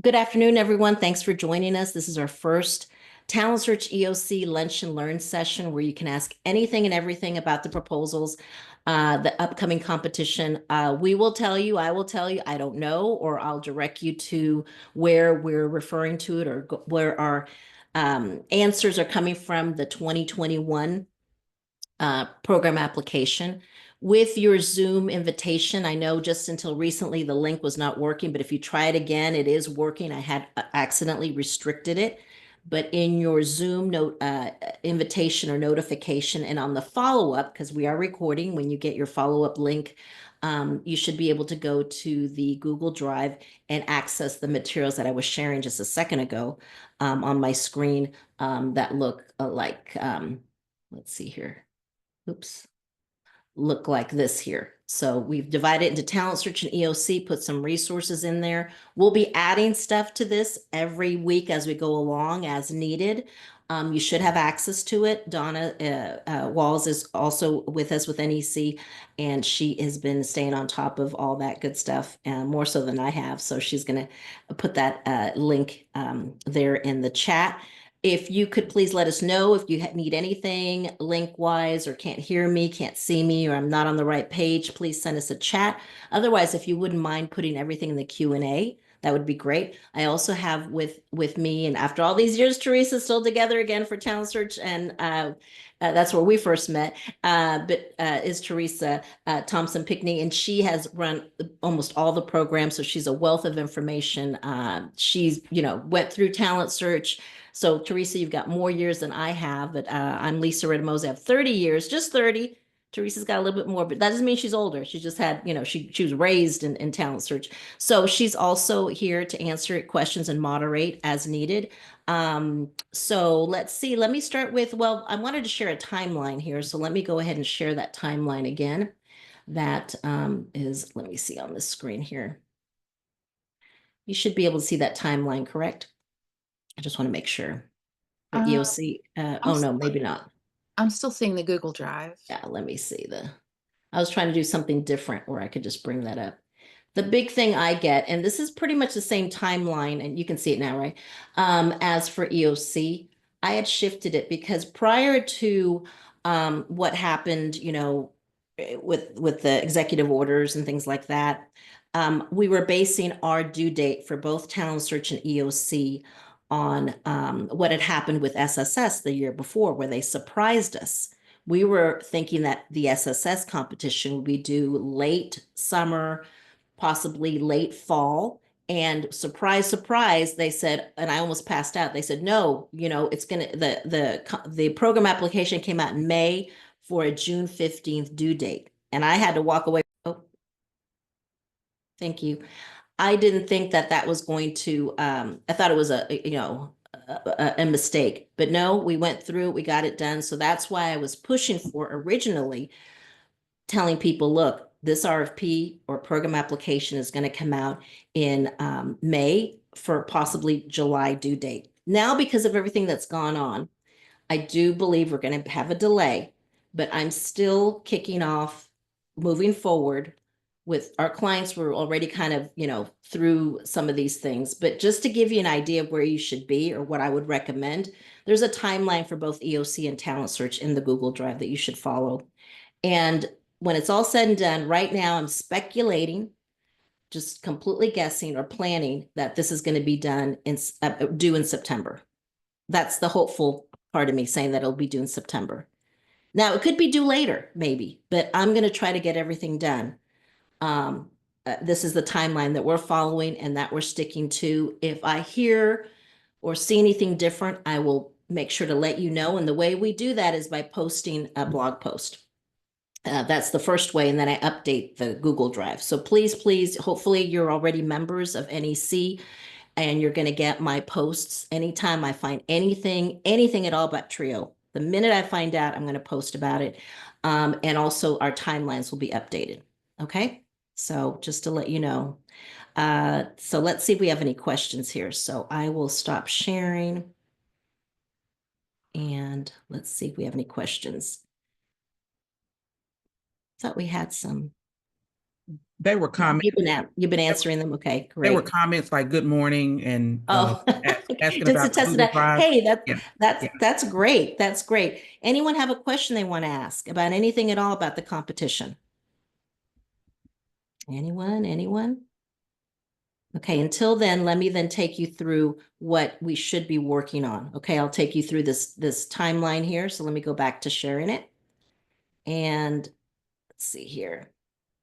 Good afternoon, everyone. Thanks for joining us. This is our first Talent Search EOC Lunch and Learn session where you can ask anything and everything about the proposals, the upcoming competition. We will tell you, I will tell you, I don't know, or I'll direct you to where we're referring to it or where our answers are coming from the 2021 program application. With your Zoom invitation, I know just until recently the link was not working, but if you try it again, it is working. I had accidentally restricted it. But in your Zoom invitation or notification and on the follow-up, because we are recording, when you get your follow-up link, you should be able to go to the Google Drive and access the materials that I was sharing just a second ago on my screen that look like, let's see here. Oops, look like this here. So we've divided it into Talent Search and EOC, put some resources in there. We'll be adding stuff to this every week as we go along as needed. You should have access to it. Donna Walls is also with us with NEC, and she has been staying on top of all that good stuff, more so than I have. So she's going to put that link there in the chat. If you could please let us know if you need anything link-wise or can't hear me, can't see me, or I'm not on the right page, please send us a chat. Otherwise, if you wouldn't mind putting everything in the Q&A, that would be great. I also have with me, and after all these years, Teresa's still together again for Talent Search, and that's where we first met, but is Teresa Thompson Pickney, and she has run almost all the programs, so she's a wealth of information. She's, went through Talent Search. So Teresa, you've got more years than I have, but I'm Lisa Redmose. I have 30 years, just 30. Teresa's got a little bit more, but that doesn't mean she's older. She just had, she was raised in Talent Search. So she's also here to answer questions and moderate as needed. So let's see. Let me start with, well, I wanted to share a timeline here. So let me go ahead and share that timeline again. That is, let me see on the screen here. You should be able to see that timeline, correct? I just want to make sure. The EOC, I'm oh no, still, maybe not. I'm still seeing the Google Drive. Yeah, let me see I was trying to do something different where I could just bring that up. The big thing I get, and this is pretty much the same timeline, and you can see it now, right? As for EOC, I had shifted it because prior to what happened, with the executive orders and things like that, we were basing our due date for both Talent Search and EOC on what had happened with SSS the year before, where they surprised us. We were thinking that the SSS competition would be due late summer, possibly late fall. And surprise, surprise, they said, and I almost passed out. They said, no, it's gonna the program application came out in May for a June 15th due date. And I had to walk away. Oh, thank you. I didn't think that that was going to, I thought it was a mistake, but no, we went through, we got it done. So that's why I was pushing for originally telling people, look, this RFP or program application is going to come out in May for possibly July due date. Now, because of everything that's gone on, I do believe we're going to have a delay, but I'm still kicking off moving forward with our clients. We're already kind of, through some of these things, but just to give you an idea of where you should be or what I would recommend, there's a timeline for both EOC and Talent Search in the Google Drive that you should follow. And when it's all said and done, right now I'm speculating, just completely guessing or planning that this is going to be done due in September. That's the hopeful part of me saying that it'll be due in September. Now it could be due later, maybe, but I'm going to try to get everything done. This is the timeline that we're following and that we're sticking to. If I hear or see anything different, I will make sure to let you know. And the way we do that is by posting a blog post. That's the first way, and then I update the Google Drive. So please, hopefully you're already members of NEC and you're going to get my posts anytime I find anything at all about Trio. The minute I find out, I'm going to post about it. And also our timelines will be updated. Okay, so just to let you know. So let's see if we have any questions here. So I will stop sharing. And let's see if we have any questions. Thought we had some. They were comments. You've been answering them. Okay, They were great. comments like "Good morning" and Oh, asking just to about the test it Google out. Drive. Hey, Yeah, yeah. that's great. That's great. Anyone have a question they want to ask about anything at all about the competition? Anyone? Anyone? Okay, until then, let me then take you through what we should be working on. Okay, I'll take you through this timeline here. So let me go back to sharing it. And let's see here.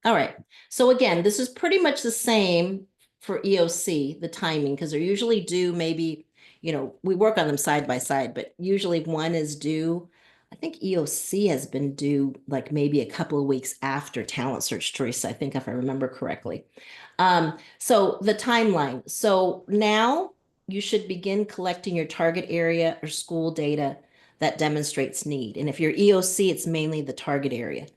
All right. So again, this is pretty much the same for EOC, the timing, because they're usually due maybe, we work on them side by side, but usually one is due. I think EOC has been due like maybe a couple of weeks after Talent Search Choice, I think, if I remember correctly. So the timeline. So now you should begin collecting your target area or school data that demonstrates need. And if you're EOC, it's mainly the target area.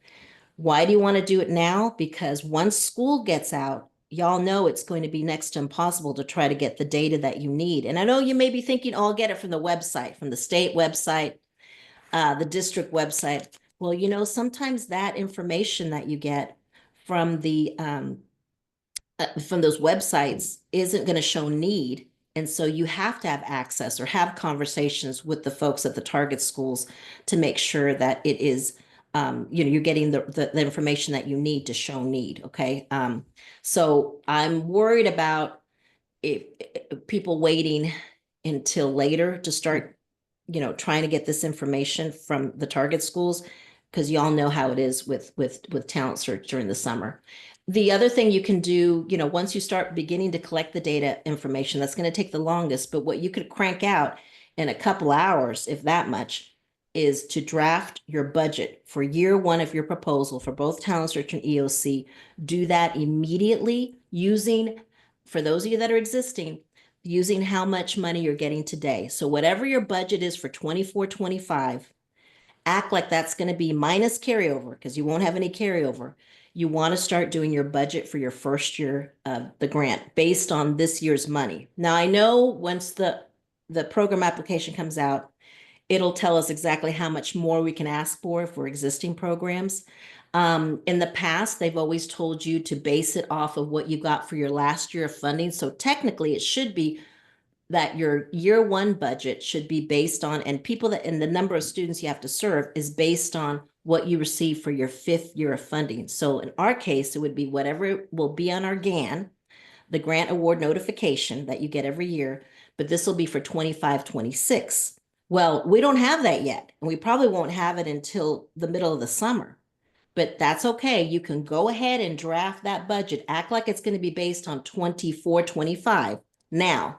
Why do you want to do it now? Because once school gets out, y'all know it's going to be next to impossible to try to get the data that you need. And I know you may be thinking, oh, I'll get it from the website, from the state website, the district website. Well, sometimes that information that you get from from those websites isn't going to show need. And so you have to have access or have conversations with the folks at the target schools to make sure that it is, you're getting the information that you need to show need. Okay. So I'm worried about if people waiting until later to start, trying to get this information from the target schools, because y'all know how it is with talent search during the summer. The other thing you can do, once you start beginning to collect the data information, that's going to take the longest, but what you could crank out in a couple hours, if that much, is to draft your budget for year one of your proposal for both Talent Search and EOC. Do that immediately using, for those of you that are existing, using how much money you're getting today. So whatever your budget is for 24-25, act like that's going to be minus carryover, because you won't have any carryover. You want to start doing your budget for your first year of the grant based on this year's money. Now, I know once the program application comes out, it'll tell us exactly how much more we can ask for existing programs. In the past, they've always told you to base it off of what you got for your last year of funding. So technically, it should be that your year one budget should be based on, and the number of students you have to serve is based on what you receive for your fifth year of funding. So in our case, it would be whatever will be on our GAN, the grant award notification that you get every year, but this will be for 25-26. Well, we don't have that yet, and we probably won't have it until the middle of the summer. But that's okay. You can go ahead and draft that budget, act like it's going to be based on 24-25 now,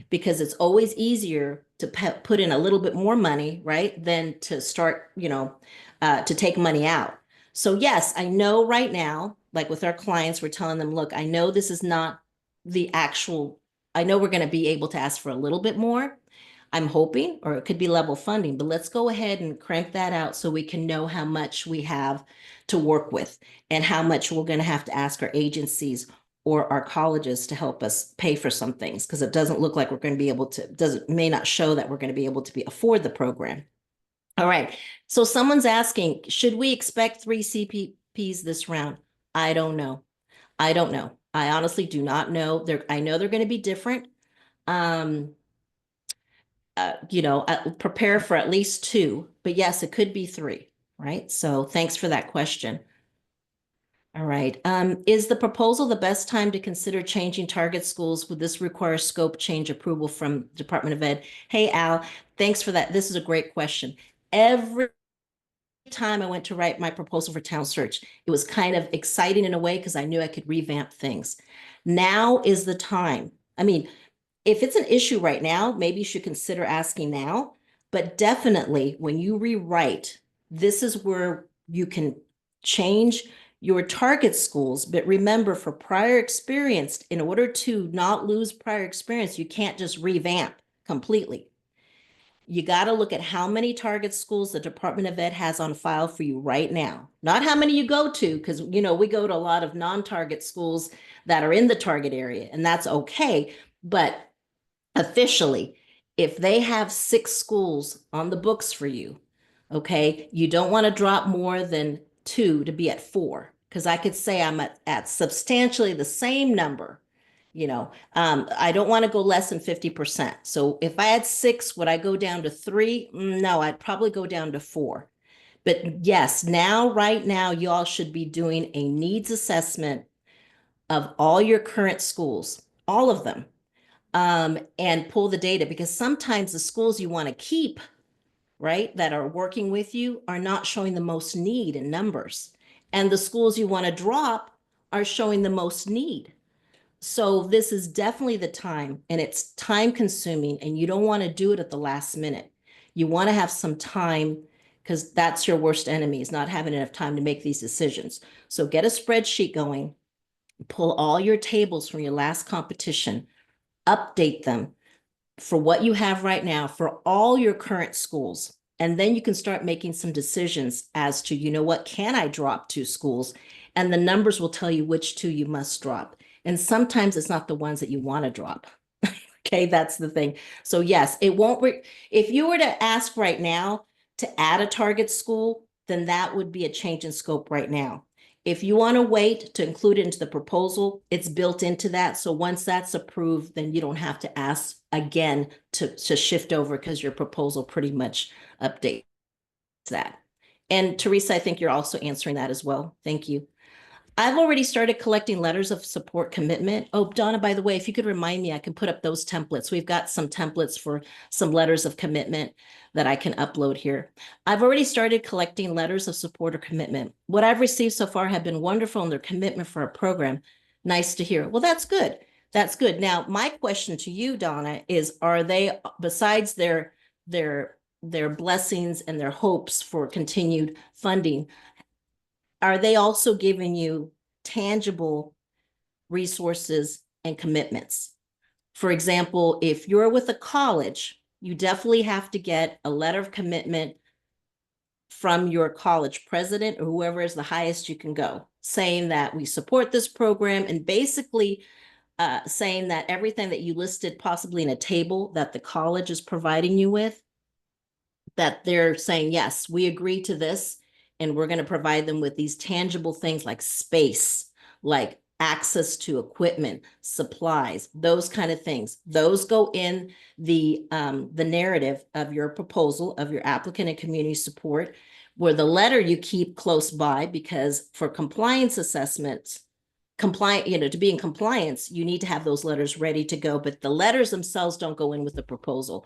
because it's always easier to put in a little bit more money, right, than to start, to take money out. So yes, I know right now, like with our clients, we're telling them, look, I know this is not the actual, I know we're going to be able to ask for a little bit more. I'm hoping, or it could be level funding, but let's go ahead and crank that out so we can know how much we have to work with and how much we're going to have to ask our agencies or our colleges to help us pay for some things, because it doesn't look like we're going to be able to, may not show that we're going to be able to afford the program. All right. So someone's asking, should we expect 3 CPPs this round? I don't know. I don't know. I honestly do not know. I know they're going to be different. Prepare for at least 2, but yes, it could be 3, right? So thanks for that question. All right. Is the proposal the best time to consider changing target schools? Would this require scope change approval from Department of Ed? Hey, Al, thanks for that. This is a great question. Every time I went to write my proposal for Talent Search, it was kind of exciting in a way because I knew I could revamp things. Now is the time. I mean, if it's an issue right now, maybe you should consider asking now, but definitely when you rewrite, this is where you can change your target schools. But remember, for prior experience, in order to not lose prior experience, you can't just revamp completely. You got to look at how many target schools the Department of Ed has on file for you right now. Not how many you go to, because, we go to a lot of non-target schools that are in the target area, and that's okay. But officially, if they have 6 schools on the books for you, okay, you don't want to drop more than 2 to be at 4, because I could say I'm at substantially the same number. I don't want to go less than 50%. So if I had 6, would I go down to 3? No, I'd probably go down to 4. But yes, right now, y'all should be doing a needs assessment of all your current schools, all of them, and pull the data, because sometimes the schools you want to keep, right, that are working with you are not showing the most need in numbers. And the schools you want to drop are showing the most need. So this is definitely the time, and it's time consuming, and you don't want to do it at the last minute. You want to have some time, because that's your worst enemy, is not having enough time to make these decisions. So get a spreadsheet going, pull all your tables from your last competition, update them for what you have right now for all your current schools. And then you can start making some decisions as to, what can I drop 2 schools? And the numbers will tell you which 2 you must drop. And sometimes it's not the ones that you want to drop. Okay, that's the thing. So yes, it won't, if you were to ask right now to add a target school, then that would be a change in scope right now. If you want to wait to include it into the proposal, it's built into that. So once that's approved, then you don't have to ask again to shift over, because your proposal pretty much updates that. And Teresa, I think you're also answering that as well. Thank you. I've already started collecting letters of support commitment. Oh, Donna, by the way, if you could remind me, I can put up those templates. We've got some templates for some letters of commitment that I can upload here. I've already started collecting letters of support or commitment. What I've received so far have been wonderful in their commitment for a program. Nice to hear. Well, that's good. That's good. Now, my question to you, Donna, is, are they, besides their blessings and their hopes for continued funding, are they also giving you tangible resources and commitments? For example, if you're with a college, you definitely have to get a letter of commitment from your college president or whoever is the highest you can go, saying that we support this program, and basically saying that everything that you listed possibly in a table that the college is providing you with, that they're saying, yes, we agree to this, and we're going to provide them with these tangible things like space, like access to equipment, supplies, those kind of things. Those go in the narrative of your proposal, of your applicant and community support, where the letter you keep close by, because for compliance assessments, to be in compliance, you need to have those letters ready to go, but the letters themselves don't go in with the proposal.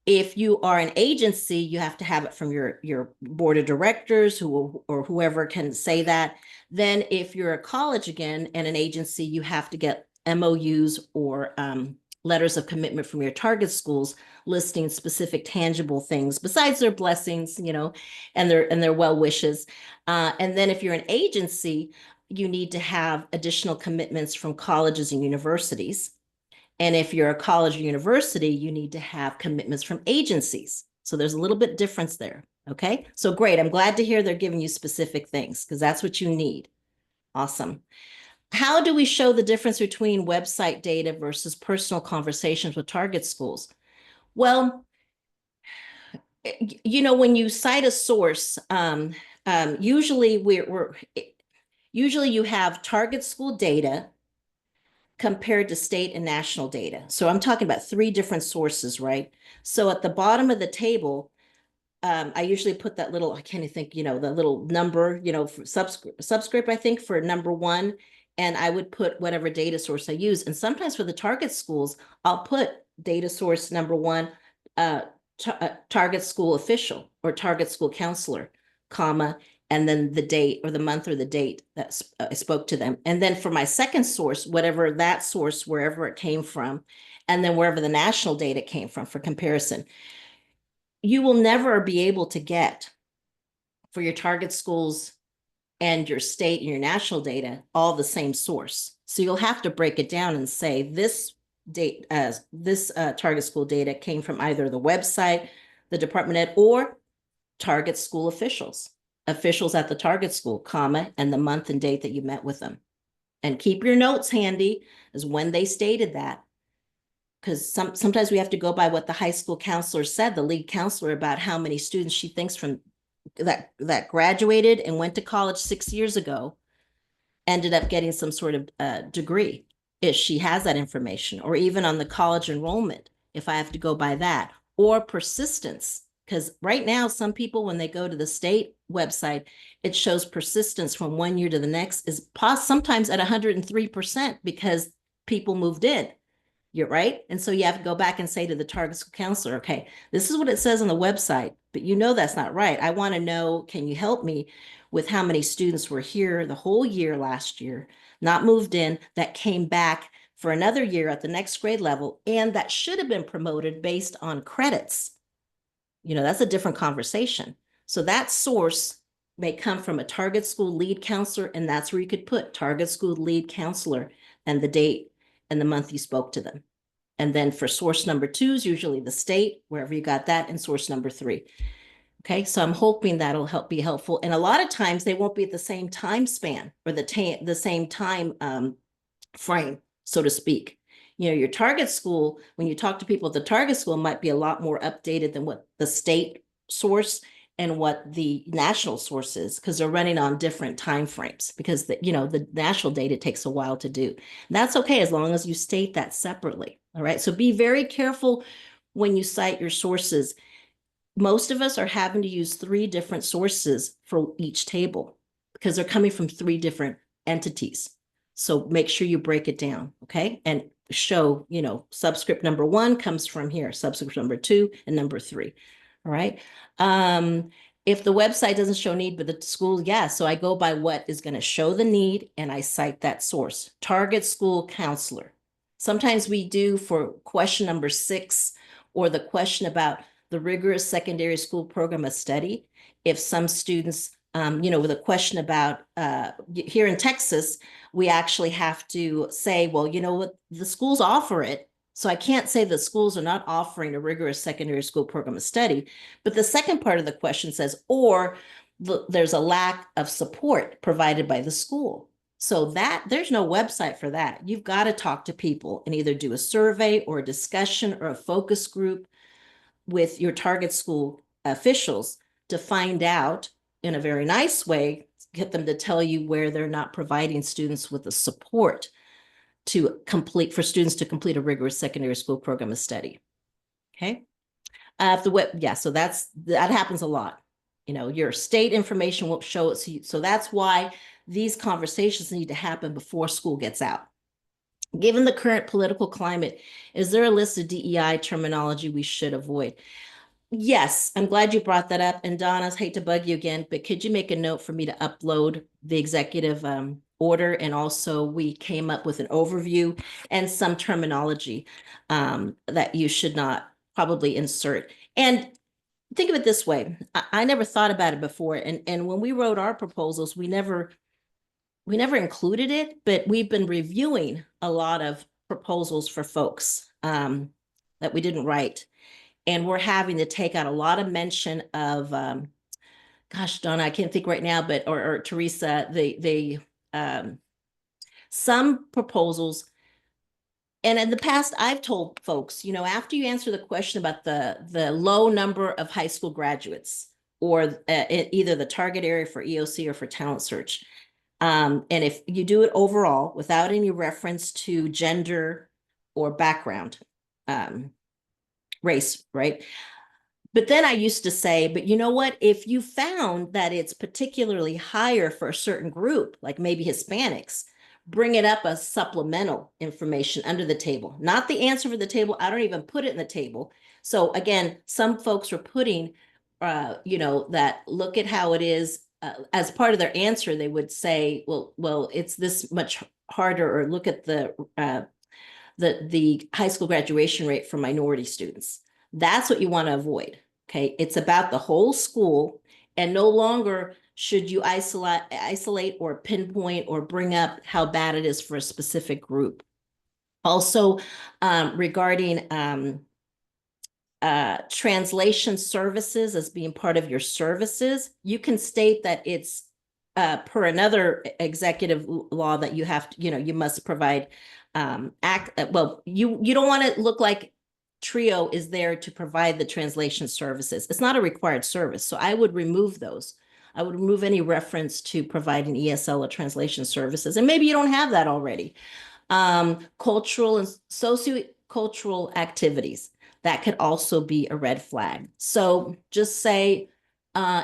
If you are an agency, you have to have it from your board of directors or whoever can say that. Then if you're a college again and an agency, you have to get MOUs or letters of commitment from your target schools listing specific tangible things besides their blessings, and their well wishes. And then if you're an agency, you need to have additional commitments from colleges and universities. And if you're a college or university, you need to have commitments from agencies. So there's a little bit difference there. Okay. So great. I'm glad to hear they're giving you specific things, because that's what you need. Awesome. How do we show the difference between website data versus personal conversations with target schools? Well, when you cite a source, usually usually you have target school data compared to state and national data. So I'm talking about 3 different sources, right? So at the bottom of the table, I usually put that little, I can't even think, the little number, for subscript, I think, for number 1. And I would put whatever data source I use. And sometimes for the target schools, I'll put data source number 1, target school official or target school counselor, comma, and then the date or the month or the date that I spoke to them. And then for my second source, whatever that source, wherever it came from, and then wherever the national data came from for comparison. You will never be able to get for your target schools and your state and your national data all the same source. So you'll have to break it down and say this target school data came from either the website, the Department of Ed, or target school officials at the target school, comma, and the month and date that you met with them. And keep your notes handy as when they stated that, because sometimes we have to go by what the high school counselor said, the lead counselor, about how many students she thinks from that graduated and went to college 6 years ago ended up getting some sort of degree, if she has that information, or even on the college enrollment, if I have to go by that, or persistence. Because right now, some people, when they go to the state website, it shows persistence from 1 year to the next is sometimes at 103% because people moved in. You're right. And so you have to go back and say to the target school counselor, okay, this is what it says on the website, but you know that's not right. I want to know, can you help me with how many students were here the whole year last year, not moved in, that came back for another year at the next grade level, and that should have been promoted based on credits. You know, that's a different conversation. So that source may come from a target school lead counselor, and that's where you could put target school lead counselor and the date and the month you spoke to them. And then for source number 2 is usually the state, wherever you got that, and source number 3. Okay, so I'm hoping that'll be helpful. And a lot of times they won't be at the same time span or the same time frame, so to speak. You know, your target school, when you talk to people at the target school, might be a lot more updated than what the state source and what the national source is, because they're running on different time frames, because the national data takes a while to do. That's okay as long as you state that separately. All right. So be very careful when you cite your sources. Most of us are having to use 3 different sources for each table because they're coming from 3 different entities. So make sure you break it down, okay? And show, subscript number 1 comes from here, subscript number 2 and number 3, all right? If the website doesn't show need, but the school, yeah, so I go by what is going to show the need, and I cite that source. Target school counselor. Sometimes we do for question number 6 or the question about the rigorous secondary school program of study. If some students, with a question about here in Texas, we actually have to say, well, you know what, the schools offer it. So I can't say the schools are not offering a rigorous secondary school program of study. But the second part of the question says, or there's a lack of support provided by the school. So that there's no website for that. You've got to talk to people and either do a survey or a discussion or a focus group with your target school officials to find out in a very nice way, get them to tell you where they're not providing students with the support for students to complete a rigorous secondary school program of study. Okay. So that happens a lot. Your state information won't show it. So that's why these conversations need to happen before school gets out. Given the current political climate, is there a list of DEI terminology we should avoid? Yes, I'm glad you brought that up. And Donna, I hate to bug you again, but could you make a note for me to upload the executive order? And also we came up with an overview and some terminology that you should not probably insert. And think of it this way. I never thought about it before. And when we wrote our proposals, we never included it, but we've been reviewing a lot of proposals for folks that we didn't write. And we're having to take out a lot of mention of, gosh, Donna, I can't think right now, but, or Teresa, some proposals. And in the past, I've told folks, after you answer the question about the low number of high school graduates or either the target area for EOC or for Talent Search, and if you do it overall without any reference to gender or background, race, right? But then I used to say, but you know what? If you found that it's particularly higher for a certain group, like maybe Hispanics, bring it up as supplemental information under the table, not the answer for the table. I don't even put it in the table. So again, some folks are putting, that look at how it is as part of their answer. They would say, well, it's this much harder, or look at the high school graduation rate for minority students. That's what you want to avoid. Okay. It's about the whole school, and no longer should you isolate or pinpoint or bring up how bad it is for a specific group. Also, regarding translation services as being part of your services, you can state that it's per another executive law that you have to, you must provide you don't want to look like trio is there to provide the translation services. It's not a required service, so I would remove those. I would remove any reference to providing ESL or translation services, and maybe you don't have that already. Cultural and sociocultural activities, that could also be a red flag. So just say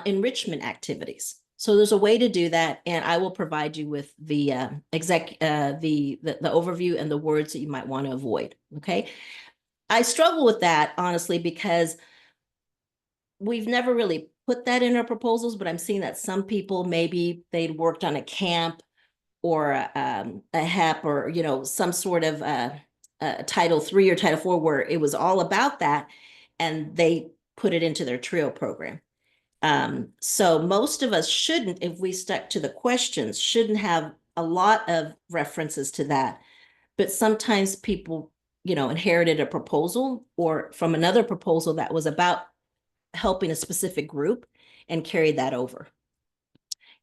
enrichment activities. So there's a way to do that, and I will provide you with the the overview and the words that you might want to avoid. Okay, I struggle with that honestly because we've never really put that in our proposals, but I'm seeing that some people, maybe they'd worked on a camp or a HEP or, you know, some sort of Title III or Title IV where it was all about that, and they put it into their TRIO program. So most of us shouldn't, if we stuck to the questions, shouldn't have a lot of references to that. But sometimes people, you know, inherited a proposal or from another proposal that was about helping a specific group and carried that over.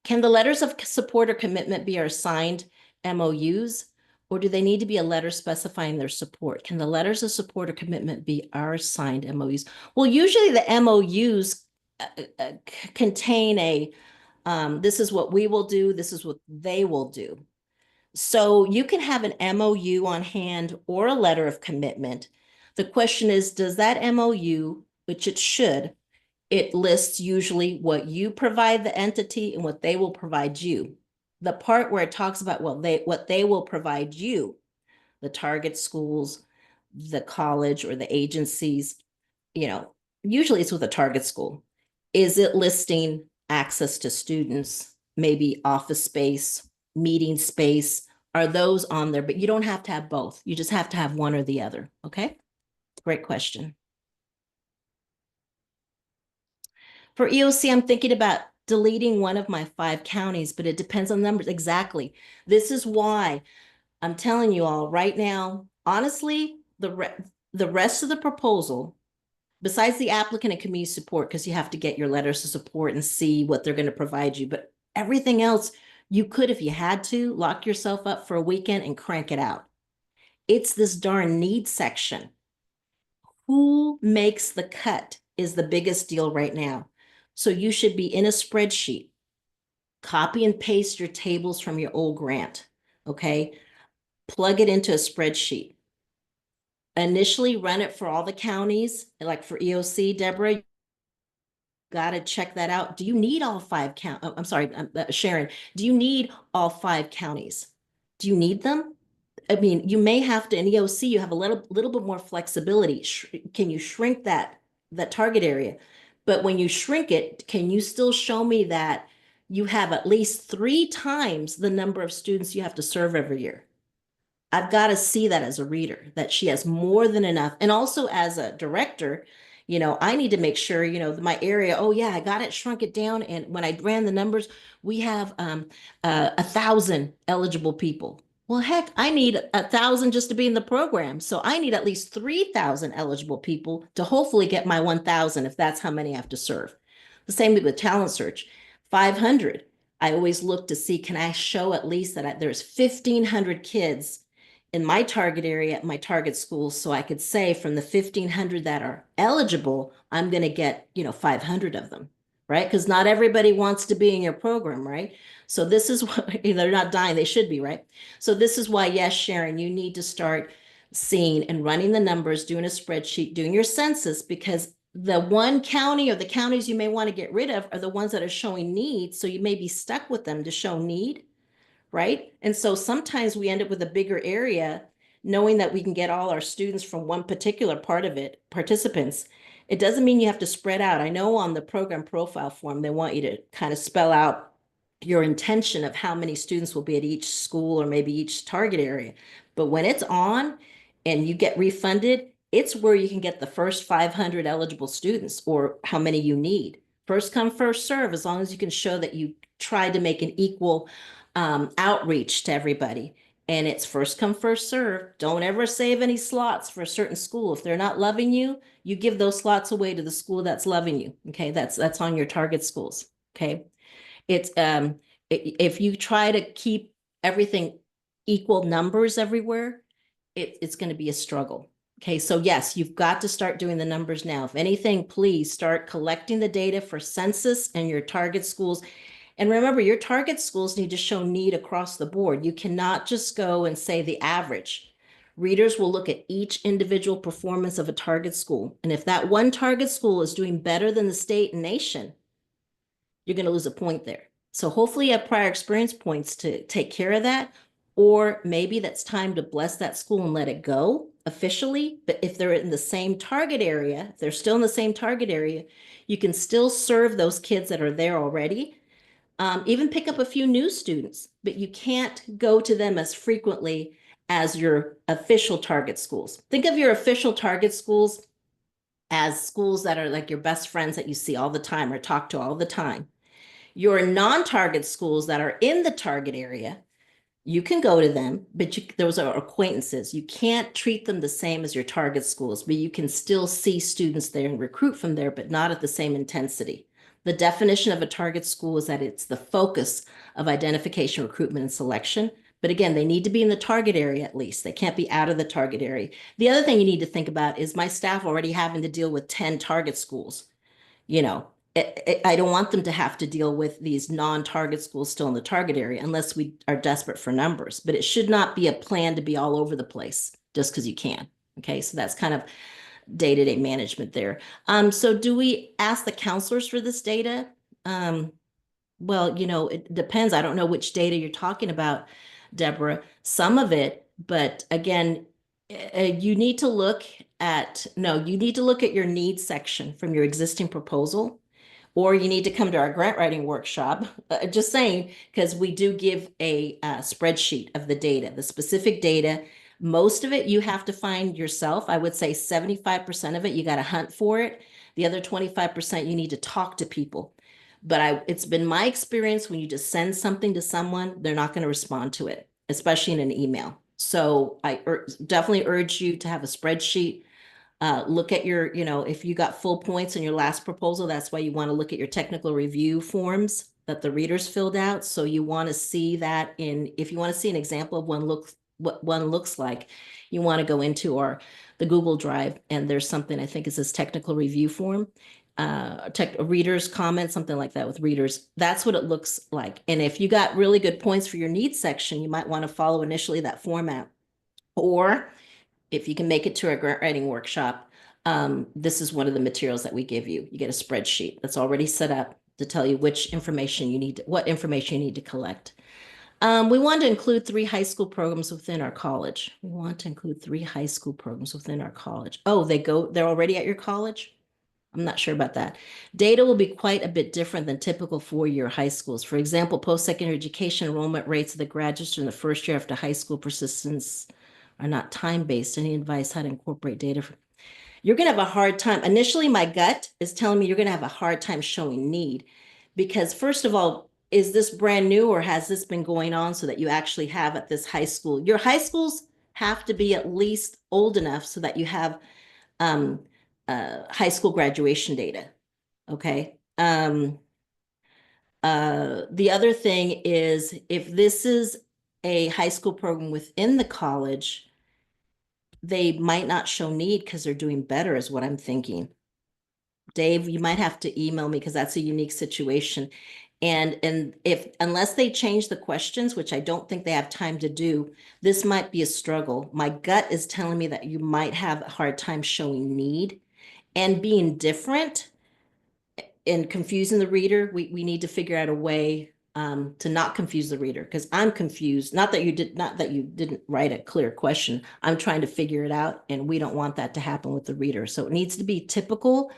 Can the letters of support or commitment be our signed MOUs, or do they need to be a letter specifying their support? Can the letters of support or commitment be our signed MOUs? Well, usually the MOUs contain a, this is what we will do, this is what they will do. So you can have an MOU on hand or a letter of commitment. The question is, does that MOU, which it should, it lists usually what you provide the entity and what they will provide you. The part where it talks about what they will provide you, the target schools, the college or the agencies, you know, usually it's with a target school. Is it listing access to students, maybe office space, meeting space? Are those on there? But you don't have to have both. You just have to have one or the other. Okay. Great question. For EOC, I'm thinking about deleting one of my 5 counties, but it depends on the numbers. Exactly. This is why I'm telling you all right now, honestly, the rest of the proposal, besides the applicant and community support, because you have to get your letters of support and see what they're going to provide you, but everything else, you could, if you had to, lock yourself up for a weekend and crank it out. It's this darn need section. Who makes the cut is the biggest deal right now. So you should be in a spreadsheet, copy and paste your tables from your old grant, okay? Plug it into a spreadsheet. Initially run it for all the counties, like for EOC, Deborah, got to check that out. Do you need all 5 I'm sorry, Sharon, do you need all 5 counties? Do you need them? I mean, you may have to, in EOC, you have a little bit more flexibility. Can you shrink that target area? But when you shrink it, can you still show me that you have at least 3 times the number of students you have to serve every year? I've got to see that as a reader, that she has more than enough. And also as a director, you know, I need to make sure, you know, my area, oh yeah, I got it, shrunk it down. And when I ran the numbers, we have 1,000 eligible people. Well, heck, I need 1,000 just to be in the program. So I need at least 3,000 eligible people to hopefully get my 1,000 if that's how many I have to serve. The same with Talent Search, 500. I always look to see, can I show at least that there's 1,500 kids in my target area, my target schools, so I could say from the 1,500 that are eligible, I'm going to get, you know, 500 of them, right? Because not everybody wants to be in your program, right? So this is why they're not dying, they should be, right? So this is why, yes, Sharon, you need to start seeing and running the numbers, doing a spreadsheet, doing your census, because the one county or the counties you may want to get rid of are the ones that are showing need. So you may be stuck with them to show need, right? And so sometimes we end up with a bigger area, knowing that we can get all our students from one particular part of it, participants. It doesn't mean you have to spread out. I know on the program profile form, they want you to kind of spell out your intention of how many students will be at each school or maybe each target area. But when it's on and you get refunded, it's where you can get the first 500 eligible students or how many you need. First come, first serve, as long as you can show that you tried to make an equal outreach to everybody. And it's first come, first serve. Don't ever save any slots for a certain school. If they're not loving you, you give those slots away to the school that's loving you. Okay, that's on your target schools. Okay, it's if you try to keep everything equal numbers everywhere, it's going to be a struggle. Okay, so yes, you've got to start doing the numbers now. If anything, please start collecting the data for census and your target schools. And remember, your target schools need to show need across the board. You cannot just go and say the average. Readers will look at each individual performance of a target school. And if that one target school is doing better than the state and nation, you're going to lose a point there. So hopefully you have prior experience points to take care of that. Or maybe that's time to bless that school and let it go officially. But if they're in the same target area, if they're still in the same target area, you can still serve those kids that are there already. Even pick up a few new students, but you can't go to them as frequently as your official target schools. Think of your official target schools as schools that are like your best friends that you see all the time or talk to all the time. Your non-target schools that are in the target area, you can go to them, but those are acquaintances. You can't treat them the same as your target schools, but you can still see students there and recruit from there, but not at the same intensity. The definition of a target school is that it's the focus of identification, recruitment, and selection. But again, they need to be in the target area at least. They can't be out of the target area. The other thing you need to think about is my staff already having to deal with 10 target schools. You know, I don't want them to have to deal with these non-target schools still in the target area unless we are desperate for numbers. But it should not be a plan to be all over the place just because you can. Okay, so that's kind of day-to-day management there. So do we ask the counselors for this data? Well, you know, it depends. I don't know which data you're talking about, Deborah. Some of it, but again, you need to look at, no, you need to look at your needs section from your existing proposal, or you need to come to our grant writing workshop. Just saying, because we do give a spreadsheet of the data, the specific data. Most of it you have to find yourself. I would say 75% of it, you got to hunt for it. The other 25%, you need to talk to people. But it's been my experience when you just send something to someone, they're not going to respond to it, especially in an email. So I definitely urge you to have a spreadsheet. Look at your, you know, if you got full points in your last proposal, that's why you want to look at your technical review forms that the readers filled out. So you want to see that if you want to see an example of what one looks like, you want to go into the Google Drive, and there's something I think is this technical review form, readers comment, something like that with readers. That's what it looks like. And if you got really good points for your needs section, you might want to follow initially that format. Or if you can make it to our grant writing workshop, this is one of the materials that we give you. You get a spreadsheet that's already set up to tell you what information you need to collect. We want to include 3 high school programs within our college. We want to include 3 high school programs within our college. Oh, they're already at your college? I'm not sure about that. Data will be quite a bit different than typical 4-year high schools. For example, post-secondary education enrollment rates of the graduates in the first year after high school persistence are not time-based. Any advice how to incorporate data? You're going to have a hard time. Initially, my gut is telling me you're going to have a hard time showing need because, first of all, is this brand new or has this been going on so that you actually have at this high school? Your high schools have to be at least old enough so that you have high school graduation data. Okay. The other thing is if this is a high school program within the college, they might not show need because they're doing better is what I'm thinking. Dave, you might have to email me because that's a unique situation. And unless they change the questions, which I don't think they have time to do, this might be a struggle. My gut is telling me that you might have a hard time showing need and being different and confusing the reader. We need to figure out a way to not confuse the reader because I'm confused. Not that you didn't write a clear question. I'm trying to figure it out, and we don't want that to happen with the reader. So it needs to be typical.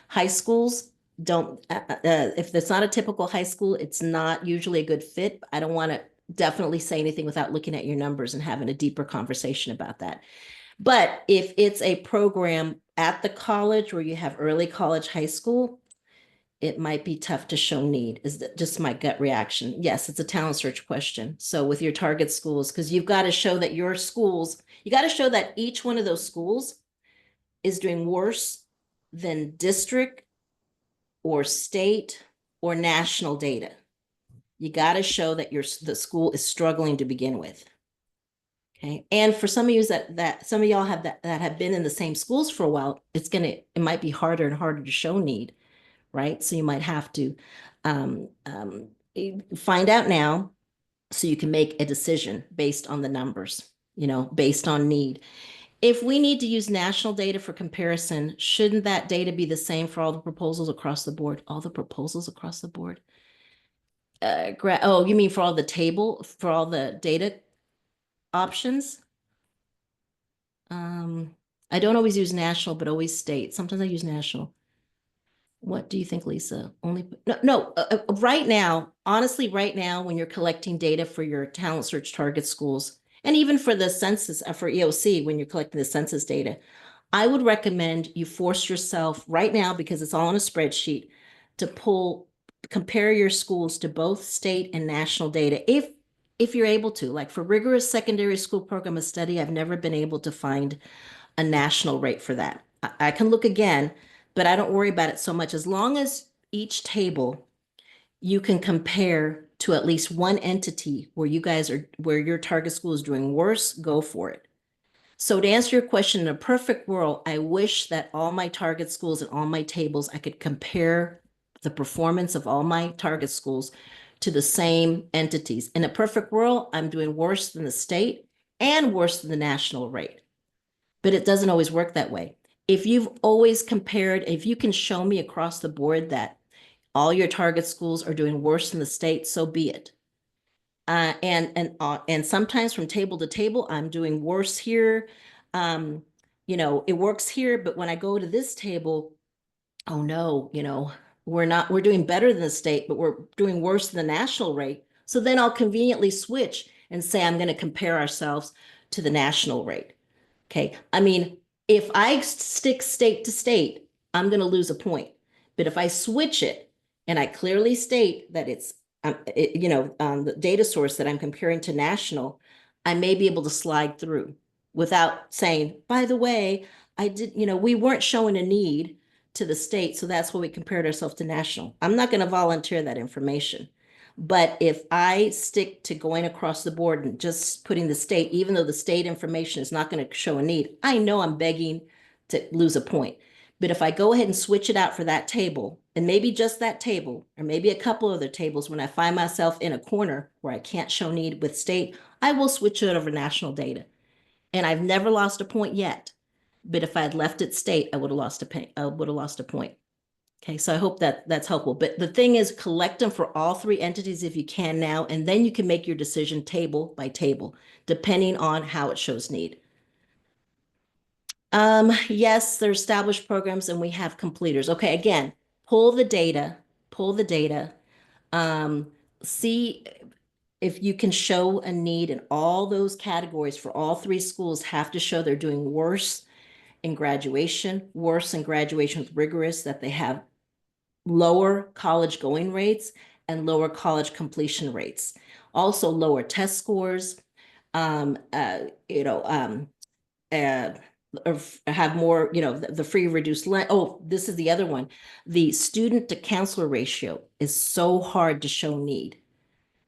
High schools don't. If it's not a typical high school, it's not usually a good fit. I don't want to definitely say anything without looking at your numbers and having a deeper conversation about that. But if it's a program at the college where you have early college, high school, it might be tough to show need, is just my gut reaction. Yes, it's a talent search question. So with your target schools, because you've got to show that your schools, you got to show that each one of those schools is doing worse than district or state or national data. You got to show that the school is struggling to begin with. Okay. And for some of you that some of y'all have that have been in the same schools for a while, it might be harder and harder to show need, right? So you might have to find out now so you can make a decision based on the numbers, based on need. If we need to use national data for comparison, shouldn't that data be the same for all the proposals across the board? All the proposals across the board? Oh, you mean for all the data options? I don't always use national, but always state. Sometimes I use national. What do you think, Lisa? No. Right now, honestly, right now, when you're collecting data for your talent search target schools, and even for the census, for EOC, when you're collecting the census data, I would recommend you force yourself right now, because it's all on a spreadsheet, to compare your schools to both state and national data. If you're able to, like for rigorous secondary school program of study, I've never been able to find a national rate for that. I can look again, but I don't worry about it so much. As long as each table you can compare to at least one entity where your target school is doing worse, go for it. So to answer your question, in a perfect world, I wish that all my target schools and all my tables, I could compare the performance of all my target schools to the same entities. In a perfect world, I'm doing worse than the state and worse than the national rate. But it doesn't always work that way. If you've always compared, if you can show me across the board that all your target schools are doing worse than the state, so be it. And sometimes from table to table, I'm doing worse here. It works here, but when I go to this table, oh no, we're doing better than the state, but we're doing worse than the national rate. So then I'll conveniently switch and say I'm going to compare ourselves to the national rate. Okay. I mean, if I stick state to state, I'm going to lose a point. But if I switch it and I clearly state that it's, the data source that I'm comparing to national, I may be able to slide through without saying, by the way, we weren't showing a need to the state. So that's why we compared ourselves to national. I'm not going to volunteer that information. But if I stick to going across the board and just putting the state, even though the state information is not going to show a need, I know I'm begging to lose a point. But if I go ahead and switch it out for that table, and maybe just that table, or maybe a couple other tables, when I find myself in a corner where I can't show need with state, I will switch it over national data. And I've never lost a point yet. But if I had left it state, I would have lost a point. Okay, so I hope that's helpful. But the thing is, collect them for all three entities if you can now, and then you can make your decision table by table, depending on how it shows need. Yes, there's established programs and we have completers. Okay, again, pull the data, see if you can show a need in all those categories for all three schools have to show they're doing worse in graduation with rigorous, that they have lower college going rates and lower college completion rates. Also lower test scores, or have more, the free reduced length. Oh, this is the other one. The student to counselor ratio is so hard to show need,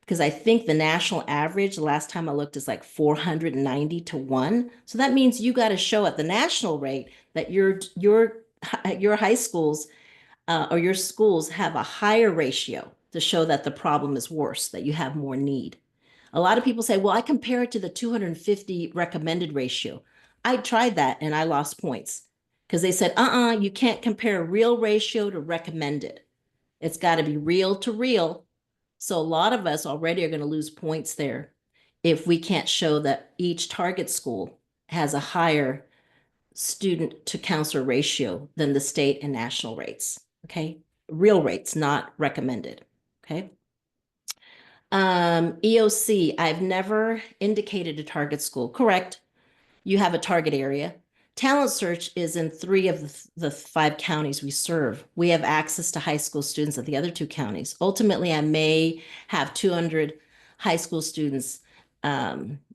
because I think the national average, the last time I looked, is like 490 to 1. So that means you got to show at the national rate that your high schools or your schools have a higher ratio to show that the problem is worse, that you have more need. A lot of people say, well, I compare it to the 250 recommended ratio. I tried that and I lost points because they said, you can't compare real ratio to recommended. It's got to be real to real. So a lot of us already are going to lose points there if we can't show that each target school has a higher student to counselor ratio than the state and national rates. Okay. Real rates, not recommended. Okay. EOC, I've never indicated a target school. Correct. You have a target area. Talent Search is in 3 of the 5 counties we serve. We have access to high school students at the other 2 counties. Ultimately, I may have 200 high school students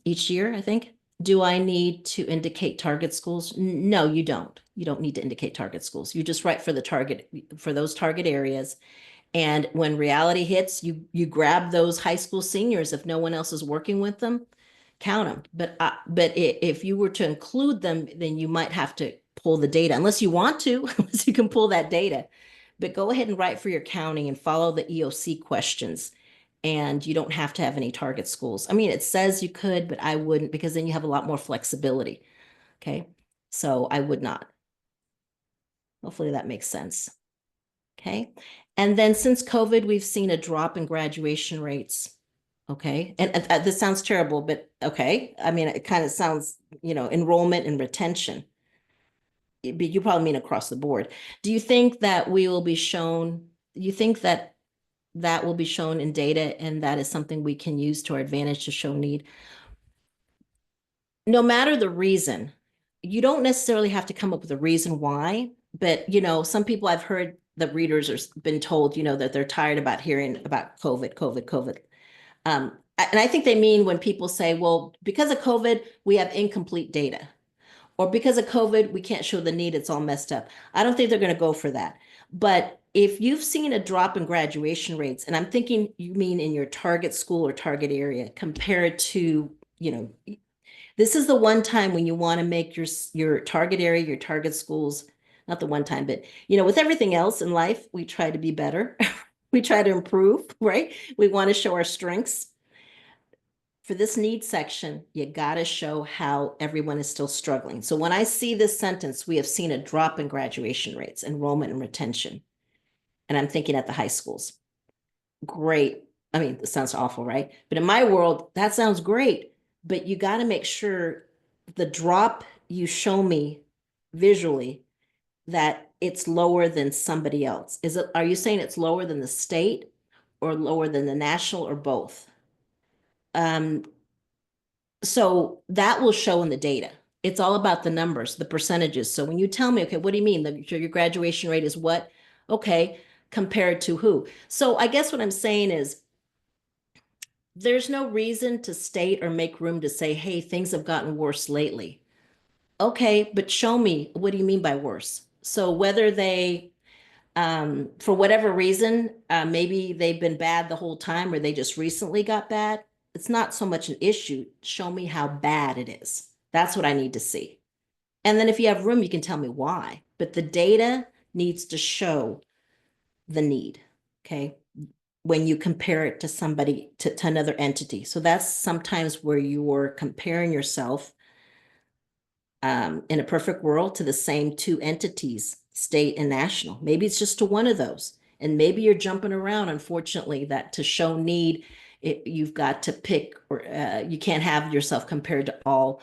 each year, I think. Do I need to indicate target schools? No, you don't. You don't need to indicate target schools. You just write for those target areas. And when reality hits, you grab those high school seniors if no one else is working with them. count them. But if you were to include them, then you might have to pull the data, unless you want to, unless you can pull that data. But go ahead and write for your counting and follow the EOC questions. And you don't have to have any target schools. I mean, it says you could, but I wouldn't, because then you have a lot more flexibility. Okay. So I would not. Hopefully that makes sense. Okay. And then since COVID, we've seen a drop in graduation rates. Okay. And this sounds terrible, but okay. I mean, it kind of sounds, enrollment and retention. But you probably mean across the board. Do you think that you think that will be shown in data, and that is something we can use to our advantage to show need? No matter the reason, you don't necessarily have to come up with a reason why, but some people, I've heard the readers are been told, that they're tired about hearing about COVID. And I think they mean when people say, well, because of COVID, we have incomplete data, or because of COVID, we can't show the need, it's all messed up. I don't think they're going to go for that. But if you've seen a drop in graduation rates, and I'm thinking you mean in your target school or target area compared to, this is the one time when you want to make your target area, your target schools, not the one time, but with everything else in life, we try to be better. We try to improve, right? We want to show our strengths. For this need section, you got to show how everyone is still struggling. So when I see this sentence, we have seen a drop in graduation rates, enrollment and retention. And I'm thinking at the high schools. Great. I mean, this sounds awful, right? But in my world, that sounds great. But you got to make sure the drop you show me visually, that it's lower than somebody else. Are you saying it's lower than the state, or lower than the national, or both? So that will show in the data. It's all about the numbers, the percentages. So when you tell me, okay, what do you mean? Your graduation rate is what? Okay, compared to who? So I guess what I'm saying is, there's no reason to state or make room to say, hey, things have gotten worse lately. Okay, but show me, what do you mean by worse? So whether they, for whatever reason, maybe they've been bad the whole time, or they just recently got bad, it's not so much an issue. Show me how bad it is. That's what I need to see. And then if you have room, you can tell me why. But the data needs to show the need, okay? When you compare it to somebody, to another entity. So that's sometimes where you're comparing yourself in a perfect world to the same two entities, state and national. Maybe it's just to one of those. And maybe you're jumping around, unfortunately, that to show need, you've got to pick, or you can't have yourself compared to all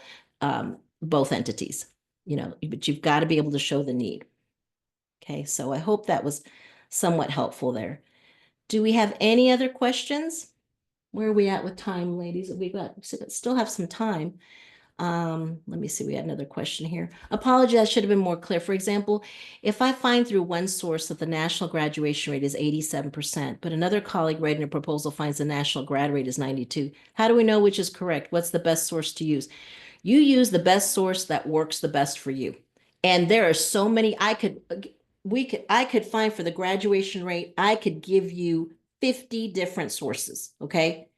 both entities, but you've got to be able to show the need. Okay, so I hope that was somewhat helpful there. Do we have any other questions? Where are we at with time, ladies? We still have some time. Let me see, we had another question here. Apologies, I should have been more clear. For example, if I find through one source that the national graduation rate is 87%, but another colleague writing a proposal finds the national grad rate is 92, how do we know which is correct? What's the best source to use? You use the best source that works the best for you. And there are so many, I could find for the graduation rate, I could give you 50 different sources, okay?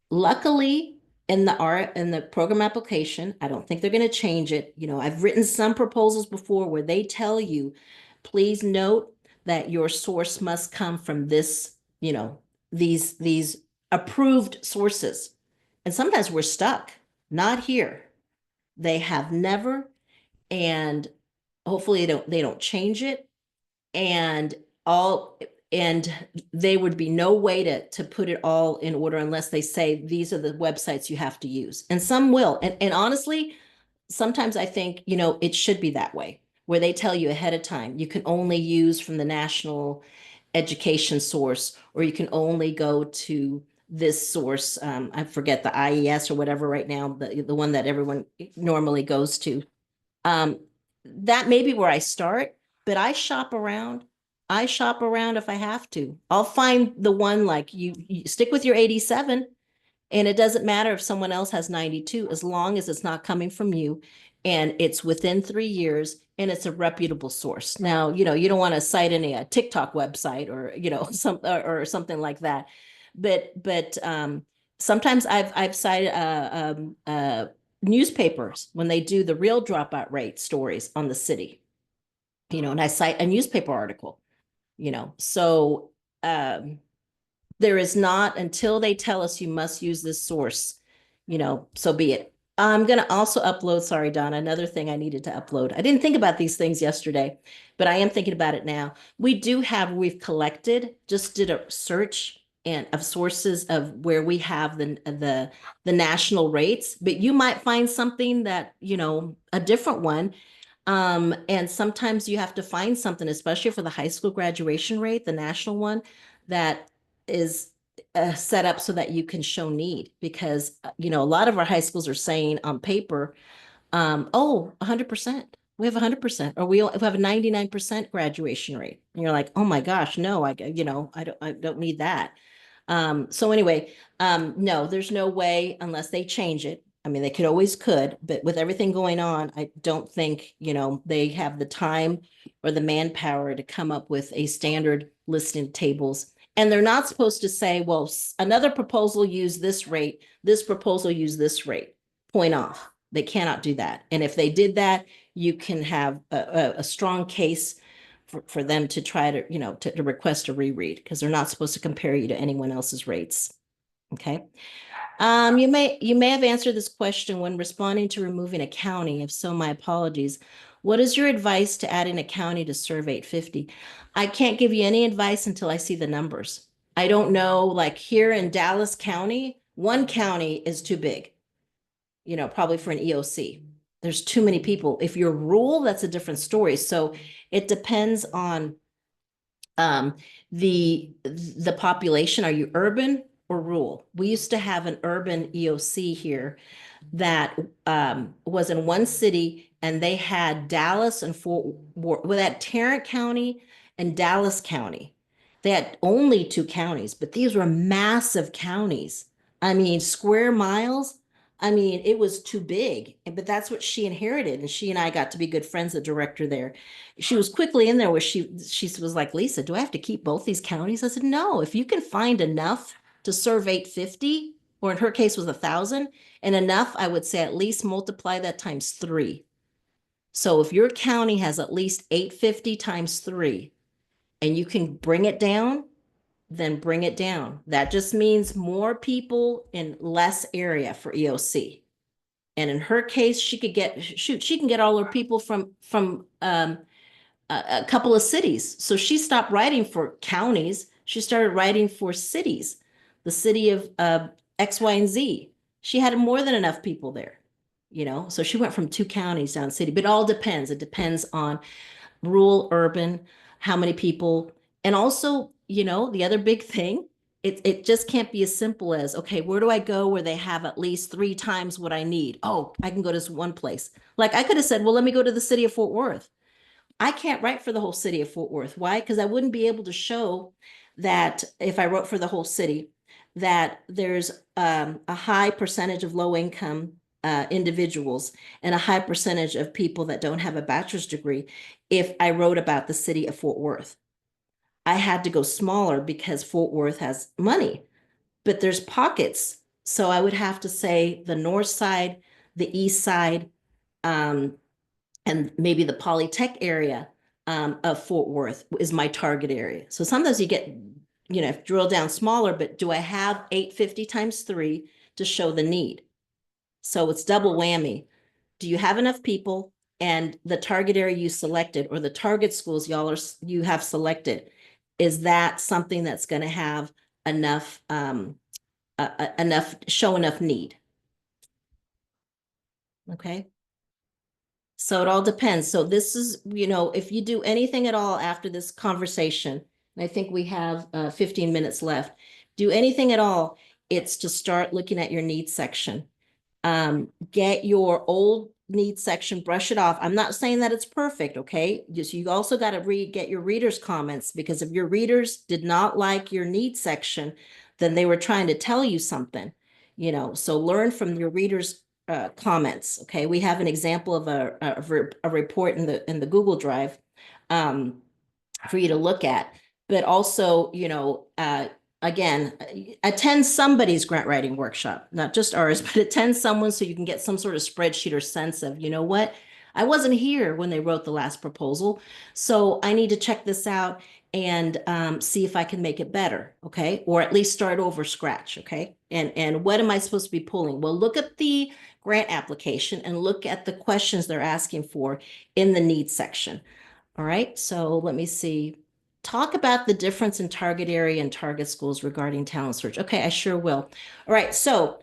Luckily, in the program application, I don't think they're going to change it. I've written some proposals before where they tell you, please note that your source must come from this, these approved sources. And sometimes we're stuck, not here. They have never, and hopefully they don't change it. And there would be no way to put it all in order unless they say these are the websites you have to use. And some will. And honestly, sometimes I think, it should be that way, where they tell you ahead of time, you can only use from the national education source, or you can only go to this source. I forget the IES or whatever right now, the one that everyone normally goes to. That may be where I start, but I shop around. If I have to. I'll find the one, like you stick with your 87, and it doesn't matter if someone else has 92, as long as it's not coming from you and it's within 3 years and it's a reputable source. Now, you don't want to cite any TikTok website or, something like that. But Sometimes I've cited newspapers when they do the real dropout rate stories on the city, and I cite a newspaper article, so there is not, until they tell us you must use this source, so be it. I'm going to also upload, sorry, Donna, another thing I needed to upload. I didn't think about these things yesterday, but I am thinking about it now. We've collected, just did a search and of sources of where we have the national rates, but you might find something that, a different one. And sometimes you have to find something, especially for the high school graduation rate, the national one, that is set up so that you can show need, because a lot of our high schools are saying on paper, 100%, we have 100%, or we have a 99% graduation rate, and you're like, oh my gosh, no, I don't need that. So anyway, no, there's no way unless they change it. I mean, they could, but with everything going on, I don't think, they have the time or the manpower to come up with a standard listing tables. And they're not supposed to say, well, another proposal used this rate, this proposal used this rate, point off. They cannot do that. And if they did that, you can have a strong case for them to try to, to request a reread, because they're not supposed to compare you to anyone else's rates. Okay. You may have answered this question when responding to removing a county. If so, my apologies. What is your advice to adding a county to Serve 850? I can't give you any advice until I see the numbers. I don't know, like here in Dallas County, one county is too big, probably for an EOC. There's too many people. If you're rural, that's a different story. So it depends on the population. Are you urban or rural? We used to have an urban EOC here that was in one city, and they had Dallas and Fort Worth, well, that Tarrant County and Dallas County. They had only two counties, but these were massive counties. I mean, square miles. I mean, it was too big, but that's what she inherited. And she and I got to be good friends, the director there. She was quickly in there where she was like, Lisa, do I have to keep both these counties? I said, no, if you can find enough to serve 850, or in her case was 1,000, and enough, I would say at least multiply that times 3. So if your county has at least 850 times 3, and you can bring it down, then bring it down. That just means more people in less area for EOC. And in her case, she can get all her people from a couple of cities. So she stopped writing for counties. She started writing for cities. The city of X, Y, and Z. She had more than enough people there, So she went from 2 counties down city. But it all depends. It depends on rural, urban, how many people. And also, the other big thing, it just can't be as simple as, okay, where do I go where they have at least 3 times what I need? Oh, I can go to this one place. Like I could have said, well, let me go to the city of Fort Worth. I can't write for the whole city of Fort Worth. Why? Because I wouldn't be able to show that if I wrote for the whole city, that there's a high percentage of low income individuals and a high percentage of people that don't have a bachelor's degree if I wrote about the city of Fort Worth. I had to go smaller because Fort Worth has money, but there's pockets. So I would have to say the north side, the east side, and maybe the Polytech area of Fort Worth is my target area. So sometimes you get, drill down smaller, but do I have 850 times 3 to show the need? So it's double whammy. Do you have enough people, and the target area you selected, or the target schools you have selected, is that something that's going to have enough show enough need? Okay. So it all depends. So this is, if you do anything at all after this conversation, and I think we have 15 minutes left, do anything at all, it's to start looking at your needs section. Get your old needs section, brush it off. I'm not saying that it's perfect, okay? Just you also got to get your readers' comments, because if your readers did not like your needs section, then they were trying to tell you something, so learn from your readers' comments. Okay, we have an example of a report in the Google Drive for you to look at, but also again, attend somebody's grant writing workshop, not just ours, but attend someone so you can get some sort of spreadsheet or sense of, you know what? I wasn't here when they wrote the last proposal, so I need to check this out and see if I can make it better, okay? Or at least start over scratch, okay? And what am I supposed to be pulling? Well, look at the grant application and look at the questions they're asking for in the needs section. All right, so let me see. Talk about the difference in target area and target schools regarding talent search. Okay, I sure will. All right, so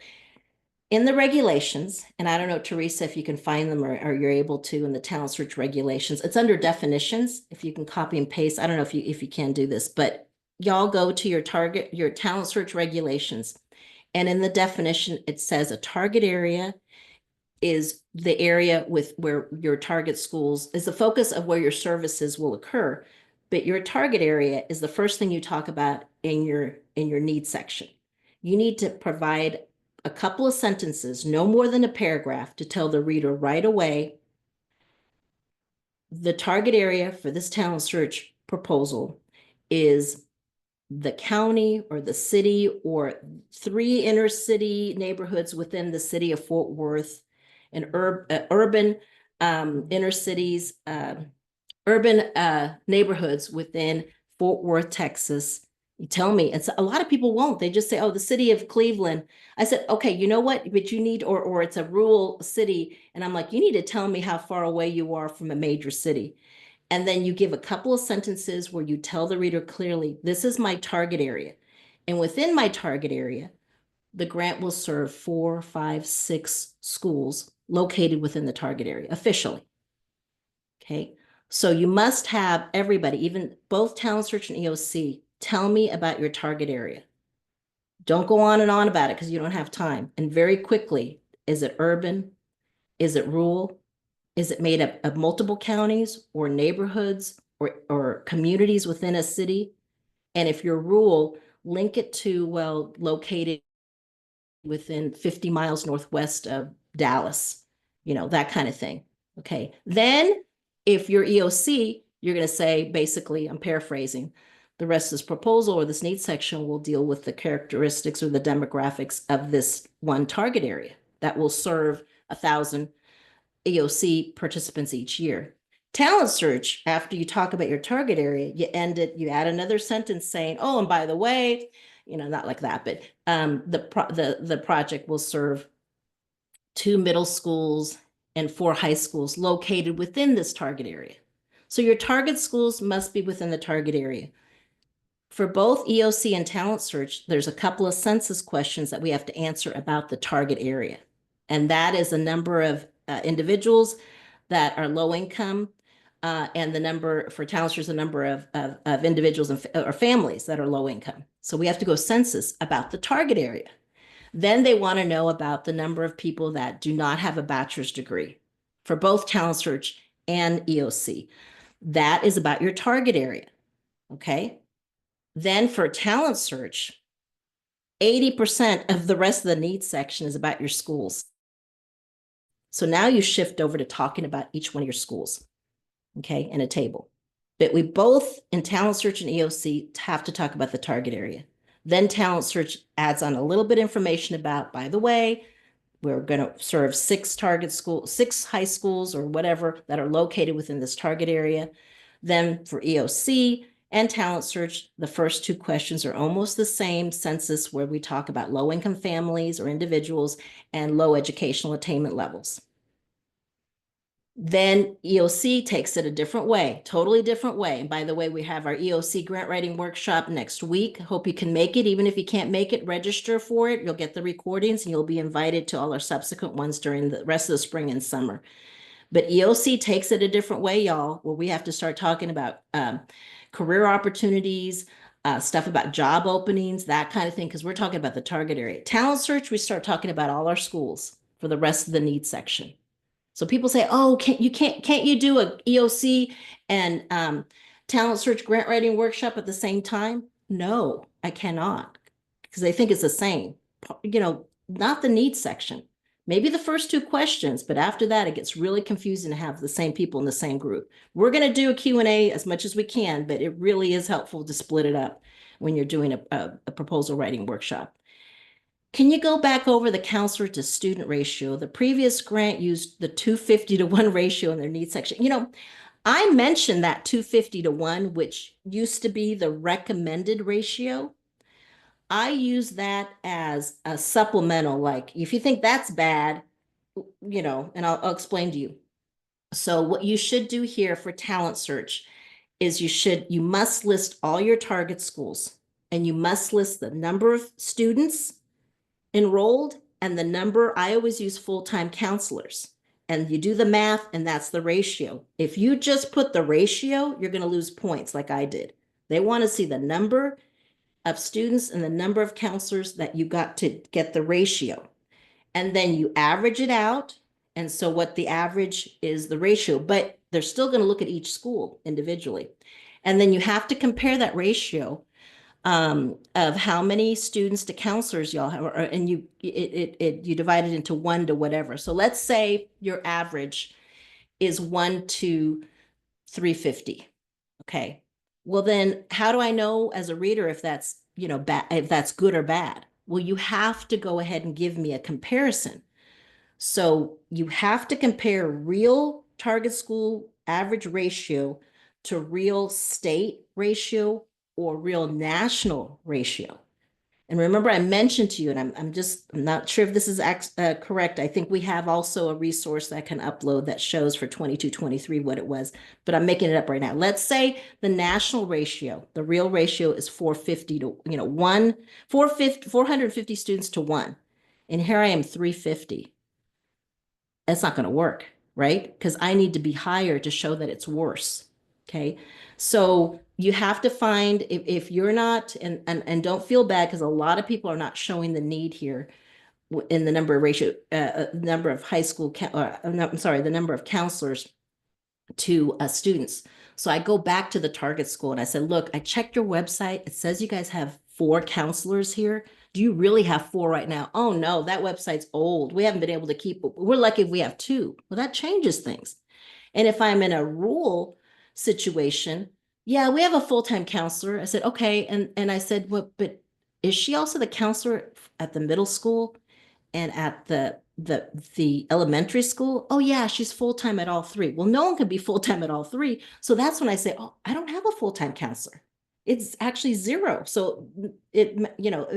in the regulations, and I don't know, Teresa, if you can find them or you're able to in the talent search regulations, it's under definitions. If you can copy and paste, I don't know if you can do this, but y'all go to your talent search regulations. And in the definition, it says a target area is the area with where your target schools is the focus of where your services will occur. But your target area is the first thing you talk about in your needs section. You need to provide a couple of sentences, no more than a paragraph, to tell the reader right away the target area for this talent search proposal is the county or the city or 3 inner city neighborhoods within the city of Fort Worth and urban inner cities, urban neighborhoods within Fort Worth, Texas. You tell me, it's a lot of people won't. They just say, oh, the city of Cleveland. I said, okay, you know what? But you need, or it's a rural city. And I'm like, you need to tell me how far away you are from a major city. And then you give a couple of sentences where you tell the reader clearly, this is my target area. And within my target area, the grant will serve 4, 5, 6 schools located within the target area officially. Okay. So you must have everybody, even both Talent Search and EOC, tell me about your target area. Don't go on and on about it because you don't have time. And very quickly, is it urban? Is it rural? Is it made up of multiple counties or neighborhoods or communities within a city? And if you're rural, link it to, well, located within 50 miles northwest of Dallas, you know, that kind of thing. Okay. Then if you're EOC, you're going to say, basically, I'm paraphrasing, the rest of this proposal or this needs section will deal with the characteristics or the demographics of this one target area that will serve 1,000 EOC participants each year. Talent search, after you talk about your target area, you add another sentence saying, oh, and by the way, you know, not like that, but the project will serve 2 middle schools and 4 high schools located within this target area. So your target schools must be within the target area. For both EOC and talent search, there's a couple of census questions that we have to answer about the target area. And that is the number of individuals that are low income, and the number for talent search, the number of individuals or families that are low income. So we have to go census about the target area. Then they want to know about the number of people that do not have a bachelor's degree for both talent search and EOC. That is about your target area. Okay. Then for talent search, 80% of the rest of the needs section is about your schools. So now you shift over to talking about each one of your schools, okay, in a table. But we both, in Talent Search and EOC, have to talk about the target area. Then Talent Search adds on a little bit of information about, by the way, we're going to serve 6 high schools or whatever that are located within this target area. Then for EOC and Talent Search, the first 2 questions are almost the same census where we talk about low-income families or individuals and low educational attainment levels. Then EOC takes it a different way, totally different way. And by the way, we have our EOC grant writing workshop next week. Hope you can make it. Even if you can't make it, register for it. You'll get the recordings and you'll be invited to all our subsequent ones during the rest of the spring and summer. But EOC takes it a different way, y'all, where we have to start talking about career opportunities, stuff about job openings, that kind of thing, because we're talking about the target area. Talent search, we start talking about all our schools for the rest of the needs section. So people say, oh, can't you do a EOC and talent search grant writing workshop at the same time? No, I cannot, because they think it's the same. You know, not the needs section. Maybe the first two questions, but after that, it gets really confusing to have the same people in the same group. We're going to do a Q&A as much as we can, but it really is helpful to split it up when you're doing a proposal writing workshop. Can you go back over the counselor to student ratio? The previous grant used the 250 to 1 ratio in their needs section. You know, I mentioned that 250 to 1, which used to be the recommended ratio. I use that as a supplemental, like if you think that's bad, you know, and I'll explain to you. So what you should do here for talent search is you must list all your target schools, and you must list the number of students enrolled and the number. I always use full-time counselors, and you do the math, and that's the ratio. If you just put the ratio, you're going to lose points like I did. They want to see the number of students and the number of counselors that you got to get the ratio. And then you average it out. And so what the average is the ratio, but they're still going to look at each school individually. And then you have to compare that ratio of how many students to counselors y'all have, and you divide it into 1 to whatever. So let's say your average is 1 to 350. Okay. Well, then how do I know as a reader if that's, you know, bad, if that's good or bad? Well, you have to go ahead and give me a comparison. So you have to compare real target school average ratio to real state ratio or real national ratio. And remember, I mentioned to you, and I'm not sure if this is correct. I think we have also a resource that I can upload that shows for 22-23 what it was, but I'm making it up right now. Let's say the national ratio, the real ratio is 450 to, you know, 450 students to 1. And here I am 350. That's not going to work, right? Because I need to be higher to show that it's worse. Okay. So you have to find, if you're not, and don't feel bad, because a lot of people are not showing the need here in the number of ratio, number of high school, I'm sorry, the number of counselors to students. So I go back to the target school and I said, look, I checked your website. It says you guys have 4 counselors here. Do you really have 4 right now? Oh no, that website's old. We haven't been able to keep it. We're lucky if we have 2. Well, that changes things. And if I'm in a rural situation, yeah, we have a full-time counselor. I said, okay. And I said, well, but is she also the counselor at the middle school and at the elementary school? Oh yeah, she's full-time at all 3. Well, no one can be full-time at all 3. So that's when I say, oh, I don't have a full-time counselor. It's actually 0. So it, you know,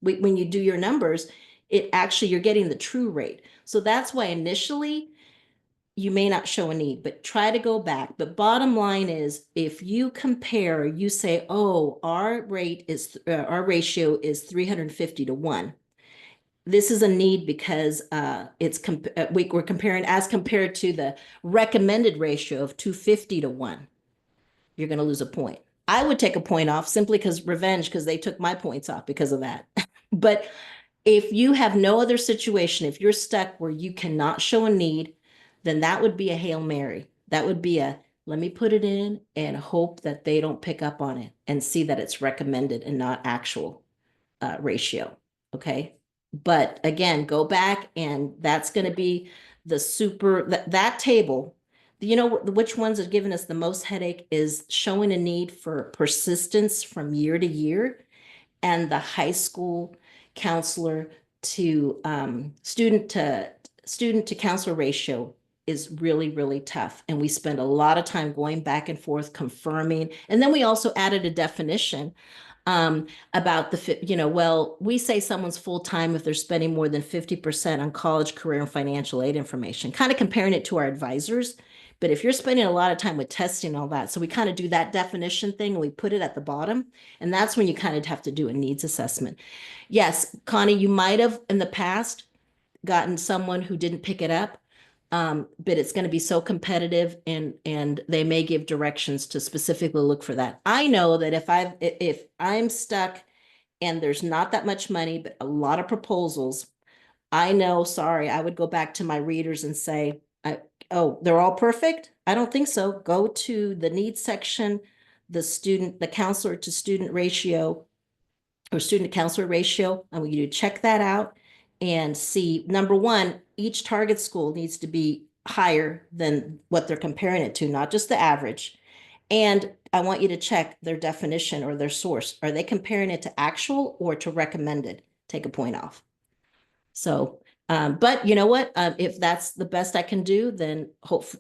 when you do your numbers, it actually, you're getting the true rate. So that's why initially you may not show a need, but try to go back. But bottom line is, if you compare, you say, oh, our ratio is 350 to 1. This is a need because we're comparing as compared to the recommended ratio of 250 to 1. You're going to lose a point. I would take a point off simply because they took my points off because of that. But if you have no other situation, if you're stuck where you cannot show a need, then that would be a Hail Mary. That would be let me put it in and hope that they don't pick up on it and see that it's recommended and not actual ratio. Okay. But again, go back, and that's going to be that table. You know, which ones are giving us the most headache is showing a need for persistence from year to year, and the high school counselor to student to counselor ratio is really, really tough. And we spend a lot of time going back and forth confirming. And then we also added a definition about well, we say someone's full-time if they're spending more than 50% on college, career, and financial aid information, kind of comparing it to our advisors. But if you're spending a lot of time with testing and all that, so we kind of do that definition thing and we put it at the bottom. And that's when you kind of have to do a needs assessment. Yes, Connie, you might have in the past gotten someone who didn't pick it up. But it's going to be so competitive, and they may give directions to specifically look for that. I know that if I'm stuck and there's not that much money, but a lot of proposals, I know, sorry, I would go back to my readers and say, oh, they're all perfect? I don't think so. Go to the needs section, the counselor to student ratio or student to counselor ratio. I want you to check that out and see, number one, each target school needs to be higher than what they're comparing it to, not just the average. And I want you to check their definition or their source. Are they comparing it to actual or to recommended? Take a point off. So, but you know what? If that's the best I can do, then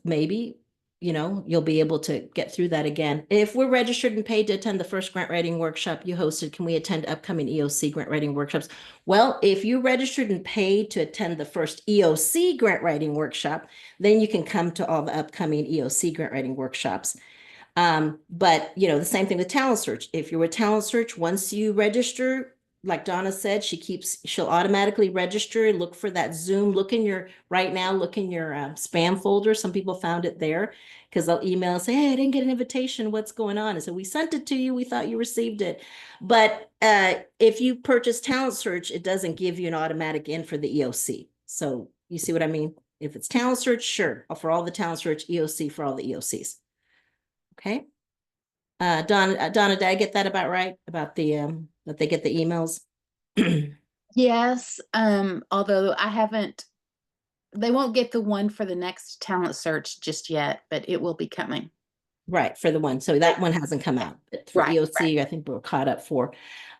maybe, you'll be able to get through that again. If we're registered and paid to attend the first grant writing workshop you hosted, can we attend upcoming EOC grant writing workshops? Well, if you registered and paid to attend the first EOC grant writing workshop, then you can come to all the upcoming EOC grant writing workshops. But the same thing with Talent Search. If you're with Talent Search, once you register, like Donna said, she'll automatically register, look for that Zoom, look in your spam folder. Some people found it there because they'll email and say, hey, I didn't get an invitation. What's going on? And so we sent it to you. We thought you received it. But if you purchase Talent Search, it doesn't give you an automatic in for the EOC. So you see what I mean? If it's Talent Search, sure. For all the Talent Search, EOC for all the EOCs. Okay. Donna, did I get that about right? About the that they get the emails? Yes, although they won't get the one for the next talent search just yet, but it will be coming. Right, for the one. So that one hasn't come out. But for Right, EOC, I think we're caught up for.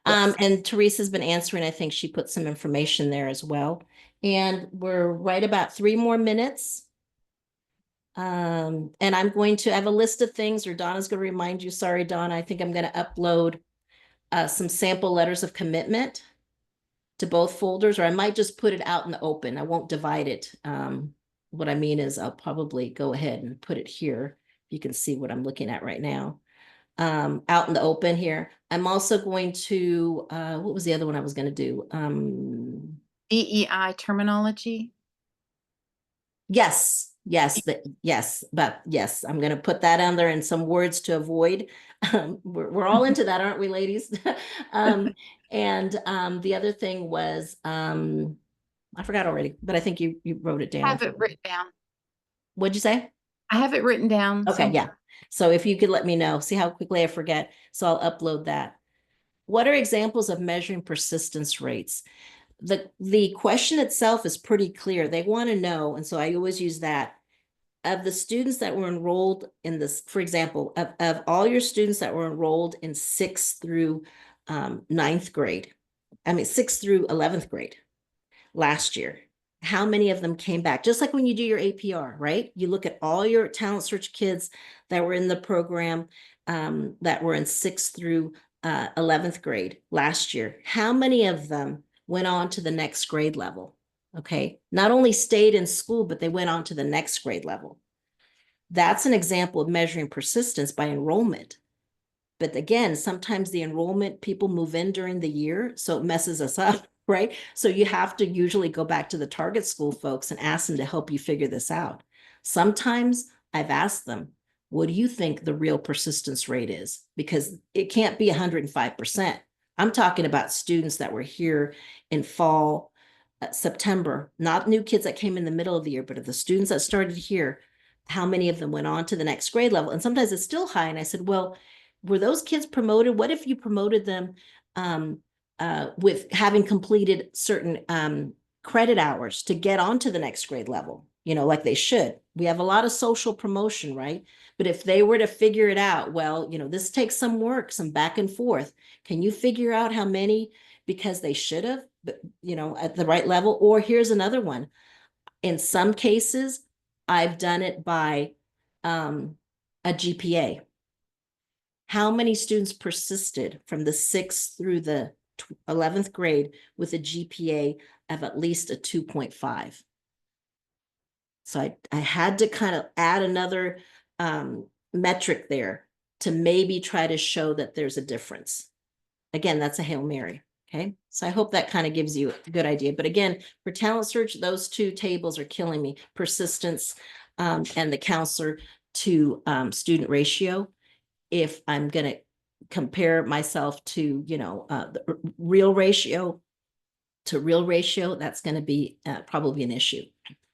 Yes. And Teresa's been answering. I think she put some information there as well. And we're right about 3 more minutes. And I'm going to have a list of things, or Donna's going to remind you. Sorry, Donna. I think I'm going to upload some sample letters of commitment to both folders, or I might just put it out in the open. I won't divide it. What I mean is I'll probably go ahead and put it here. You can see what I'm looking at right now. Out in the open here. I'm also going to, what was the other one I was going to do? DEI terminology. Yes, but yes, I'm going to put that on there and some words to avoid. We're all into that, aren't we, ladies? And the other thing was, I forgot already, but I think you wrote it down. I have it written down. What'd you say? I have it written down. Okay, yeah. So if you could let me know, see how quickly I forget. So I'll upload that. What are examples of measuring persistence rates? The question itself is pretty clear. They want to know, and so I always use that. Of the students that were enrolled in this, for example, of all your students that were enrolled in 6th through 9th grade, 6th through 11th grade last year, how many of them came back? Just like when you do your APR, right? You look at all your Talent Search kids that were in the program that were in 6th through 11th grade last year. How many of them went on to the next grade level? Okay, not only stayed in school, but they went on to the next grade level. That's an example of measuring persistence by enrollment. But again, sometimes the enrollment, people move in during the year, so it messes us up, right? So you have to usually go back to the target school folks and ask them to help you figure this out. Sometimes I've asked them, what do you think the real persistence rate is? Because it can't be 105%. I'm talking about students that were here in fall, September, not new kids that came in the middle of the year, but of the students that started here, how many of them went on to the next grade level? And sometimes it's still high. And I said, well, were those kids promoted? What if you promoted them with having completed certain credit hours to get onto the next grade level? Like they should. We have a lot of social promotion, right? But if they were to figure it out, well, this takes some work, some back and forth. Can you figure out how many because they should have, but at the right level? Or here's another one. In some cases, I've done it by a GPA. How many students persisted from the 6th through the 11th grade with a GPA of at least a 2.5? So I had to kind of add another metric there to maybe try to show that there's a difference. Again, that's a Hail Mary. Okay, so I hope that kind of gives you a good idea. But again, for Talent Search, those 2 tables are killing me: persistence and the counselor to student ratio. If I'm going to compare myself to, the real ratio to real ratio, that's going to be probably an issue.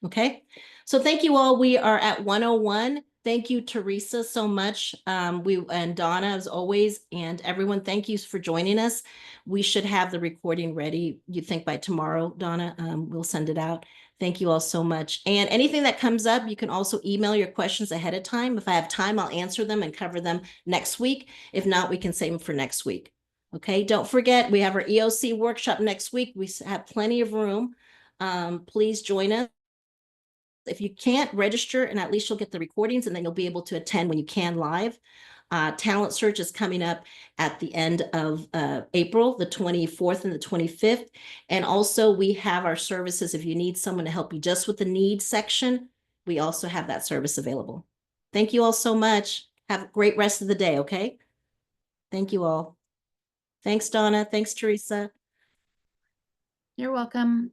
Okay, so thank you all. We are at 101. Thank you, Teresa, so much. And Donna, as always, and everyone, thank you for joining us. We should have the recording ready, you think by tomorrow, Donna, we'll send it out. Thank you all so much. And anything that comes up, you can also email your questions ahead of time. If I have time, I'll answer them and cover them next week. If not, we can save them for next week. Okay, don't forget, we have our EOC workshop next week. We have plenty of room. Please join us. If you can't register, and at least you'll get the recordings, and then you'll be able to attend when you can live. Talent Search is coming up at the end of April, the 24th and the 25th. And also we have our services. If you need someone to help you just with the needs section, we also have that service available. Thank you all so much. Have a great rest of the day, okay? Thank you all. Thanks, Donna. Thanks, Teresa. You're welcome.